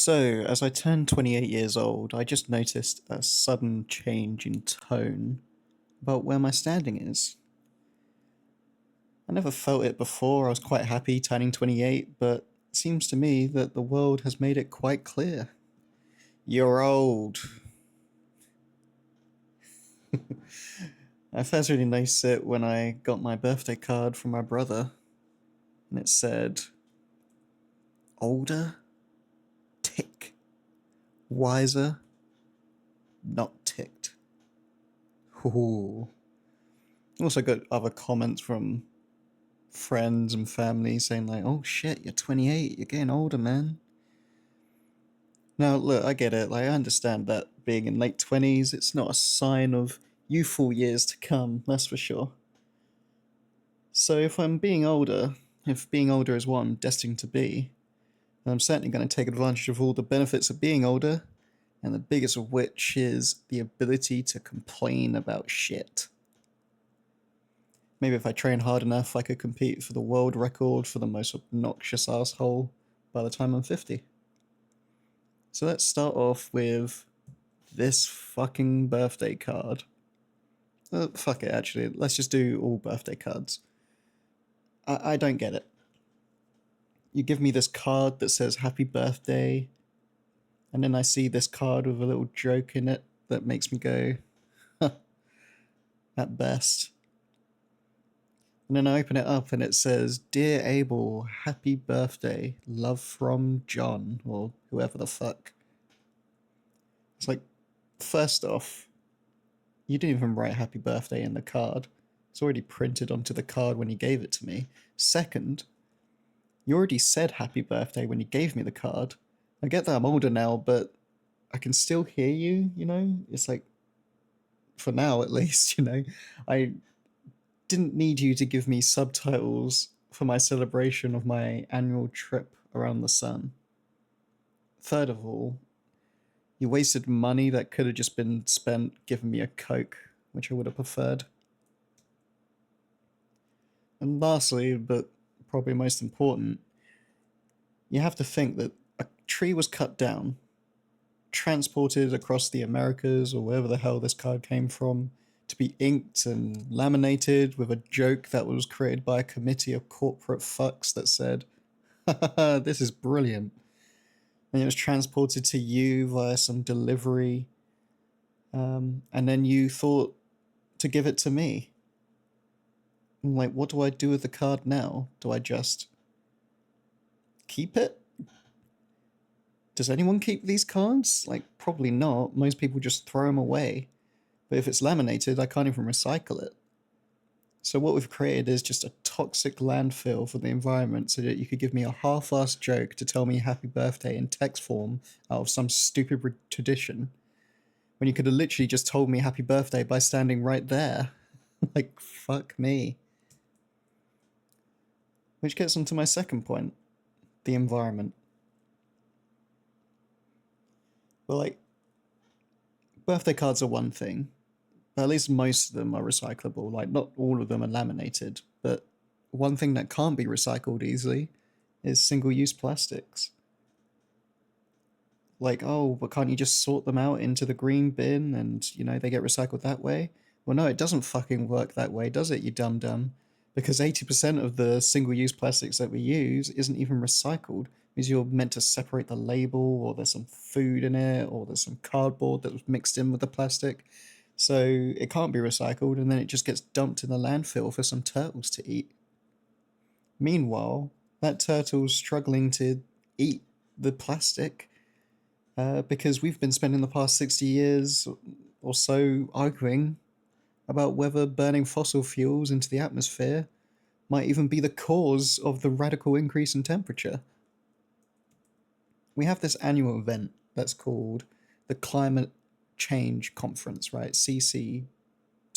So, as I turned 28 years old, I just noticed a sudden change in tone about where my standing is. I never felt it before, I was quite happy turning 28, but it seems to me that the world has made it quite clear. You're old. I first really noticed it when I got my birthday card from my brother, and it said, older, tick, wiser, not ticked. Ooh. Also got other comments from friends and family saying like, "Oh shit, you're 28, you're getting older, man." Now, look, I get it. Like, I understand that being in late 20s, it's not a sign of youthful years to come. That's for sure. So, if being older is what I'm destined to be, then I'm certainly going to take advantage of all the benefits of being older, and the biggest of which is the ability to complain about shit. Maybe if I train hard enough, I could compete for the world record for the most obnoxious asshole by the time I'm 50. So let's start off with this fucking birthday card. Fuck it, actually. Let's just do all birthday cards. I don't get it. You give me this card that says happy birthday, and then I see this card with a little joke in it that makes me go, huh, at best. And then I open it up and it says, Dear Abel, happy birthday. Love from John, or whoever the fuck. It's like, first off, you didn't even write happy birthday in the card. It's already printed onto the card when you gave it to me. Second, you already said happy birthday when you gave me the card. I get that I'm older now, but I can still hear you, you know? It's like, for now at least, you know? I didn't need you to give me subtitles for my celebration of my annual trip around the sun. Third of all, you wasted money that could have just been spent giving me a Coke, which I would have preferred. And lastly, but probably most important, you have to think that a tree was cut down, transported across the Americas or wherever the hell this card came from, to be inked and laminated with a joke that was created by a committee of corporate fucks that said, this is brilliant. And it was transported to you via some delivery, and then you thought to give it to me. I'm like, what do I do with the card now? Do I just keep it? Does anyone keep these cards? Like, probably not. Most people just throw them away. But if it's laminated, I can't even recycle it. So what we've created is just a toxic landfill for the environment so that you could give me a half-assed joke to tell me happy birthday in text form out of some stupid tradition when you could have literally just told me happy birthday by standing right there. Like, fuck me. Which gets on to my second point, the environment. Well, like, birthday cards are one thing, but at least most of them are recyclable. Like, not all of them are laminated, but one thing that can't be recycled easily is single use plastics. Like, oh, but can't you just sort them out into the green bin and, they get recycled that way? Well, no, it doesn't fucking work that way, does it, you dumb dumb? Because 80% of the single use plastics that we use isn't even recycled. Because you're meant to separate the label, or there's some food in it, or there's some cardboard that was mixed in with the plastic. So it can't be recycled, and then it just gets dumped in the landfill for some turtles to eat. Meanwhile, that turtle's struggling to eat the plastic because we've been spending the past 60 years or so arguing about whether burning fossil fuels into the atmosphere might even be the cause of the radical increase in temperature. We have this annual event that's called the Climate Change Conference, right? CCC,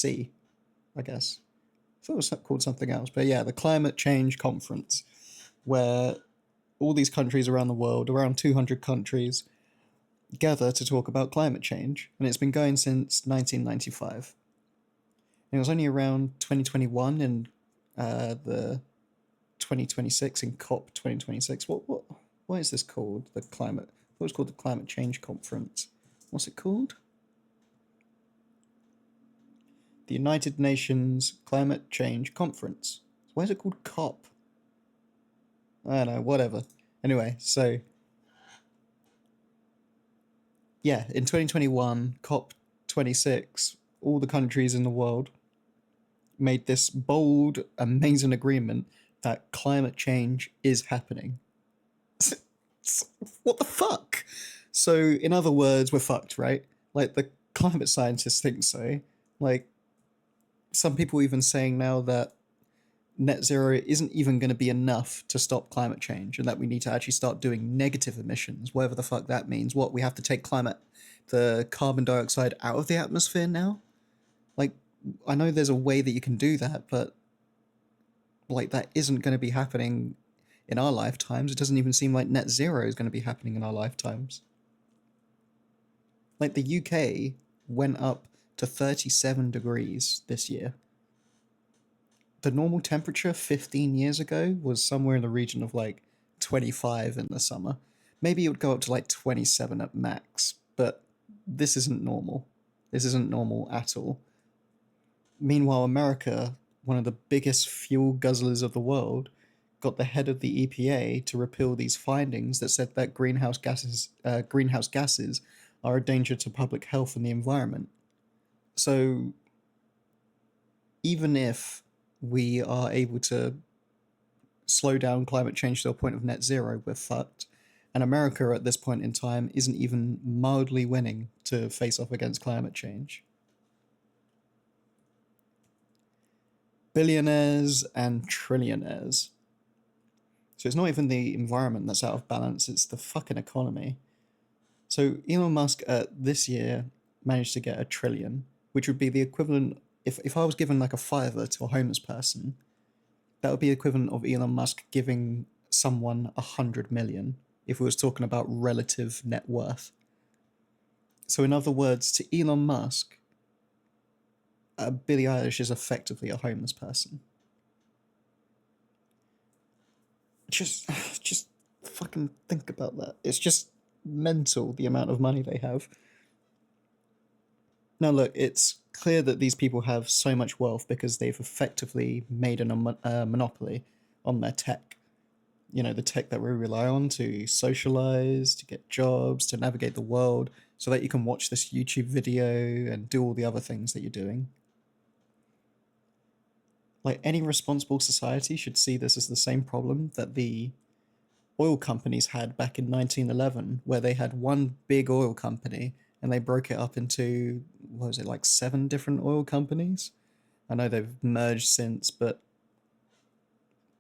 I guess. I thought it was called something else, but yeah, the Climate Change Conference, where all these countries around the world, around 200 countries, gather to talk about climate change, and it's been going since 1995. And it was only around 2021 and the 2026 in COP 2026. What is this called? The climate it was called the Climate Change Conference. What's it called? The United Nations Climate Change Conference. Why is it called COP? I don't know, whatever. Anyway, so yeah, in 2021, COP26, all the countries in the world made this bold, amazing agreement that climate change is happening. What the fuck? So, in other words, we're fucked, right? Like, the climate scientists think so. Like, some people even saying now that net zero isn't even going to be enough to stop climate change and that we need to actually start doing negative emissions, whatever the fuck that means. What, we have to take the carbon dioxide out of the atmosphere now? Like, I know there's a way that you can do that, but like that isn't going to be happening in our lifetimes. It doesn't even seem like net zero is going to be happening in our lifetimes. Like the UK went up to 37 degrees this year. The normal temperature 15 years ago was somewhere in the region of like 25 in the summer. Maybe it would go up to like 27 at max, but this isn't normal. This isn't normal at all. Meanwhile, America, one of the biggest fuel guzzlers of the world, got the head of the EPA to repeal these findings that said that greenhouse gases are a danger to public health and the environment. So even if we are able to slow down climate change to a point of net zero, we're fucked. And America at this point in time isn't even mildly winning to face off against climate change. Billionaires and trillionaires. So it's not even the environment that's out of balance, it's the fucking economy. So Elon Musk this year managed to get 1 trillion, which would be the equivalent, if I was given like a fiver to a homeless person, that would be equivalent of Elon Musk giving someone 100 million, if we was talking about relative net worth. So in other words, to Elon Musk, Billie Eilish is effectively a homeless person. Just fucking think about that. It's just mental the amount of money they have. Now, look, it's clear that these people have so much wealth because they've effectively made a monopoly on their tech. You know, the tech that we rely on to socialize, to get jobs, to navigate the world, so that you can watch this YouTube video and do all the other things that you're doing. Like, any responsible society should see this as the same problem that the oil companies had back in 1911, where they had one big oil company and they broke it up into, what was it, like 7 different oil companies? I know they've merged since, but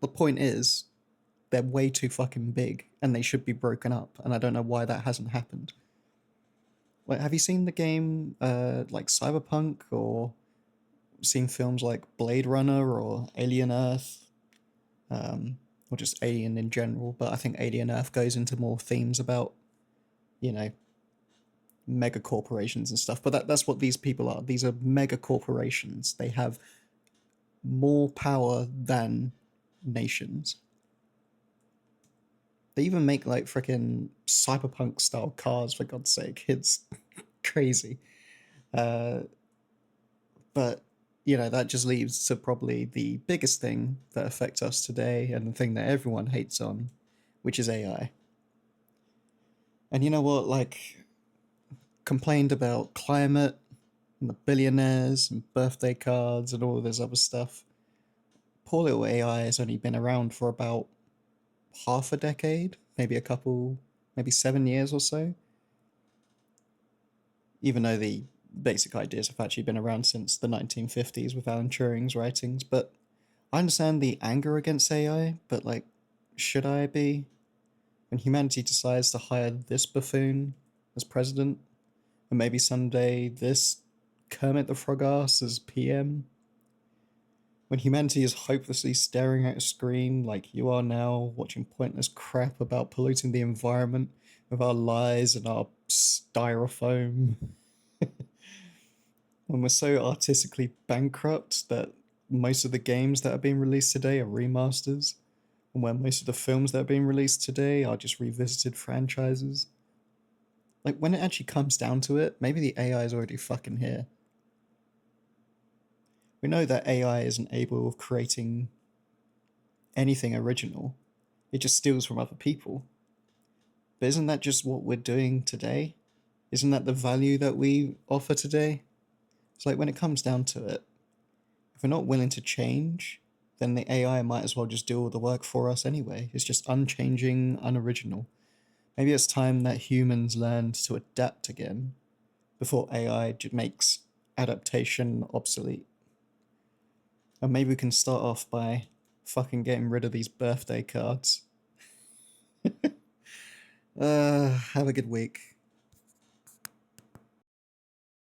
the point is, they're way too fucking big and they should be broken up, and I don't know why that hasn't happened. Like, have you seen the game like Cyberpunk, or seen films like Blade Runner or Alien Earth? Or just Alien in general, but I think Alien Earth goes into more themes about, you know, mega corporations and stuff. But that's what these people are. These are mega corporations. They have more power than nations. They even make like freaking cyberpunk style cars, for God's sake. It's crazy. But you know, that just leads to probably the biggest thing that affects us today and the thing that everyone hates on, which is AI. And you know what? Like, complained about climate and the billionaires and birthday cards and all this other stuff. Poor little AI has only been around for about half a decade, maybe 7 years or so. Even though the basic ideas have actually been around since the 1950s with Alan Turing's writings. But I understand the anger against AI, but like, should I be? When humanity decides to hire this buffoon as president, and maybe someday this Kermit the Frog ass as PM, when humanity is hopelessly staring at a screen like you are now, watching pointless crap about polluting the environment with our lies and our styrofoam, when we're so artistically bankrupt that most of the games that are being released today are remasters, and where most of the films that are being released today are just revisited franchises, Like, when it actually comes down to it, maybe the AI is already fucking here. We know that AI isn't able of creating anything original. It just steals from other people. But isn't that just what we're doing today? Isn't that the value that we offer today? It's like, when it comes down to it, if we're not willing to change, then the AI might as well just do all the work for us anyway. It's just unchanging, unoriginal. Maybe it's time that humans learned to adapt again before AI makes adaptation obsolete. And maybe we can start off by fucking getting rid of these birthday cards. Have a good week.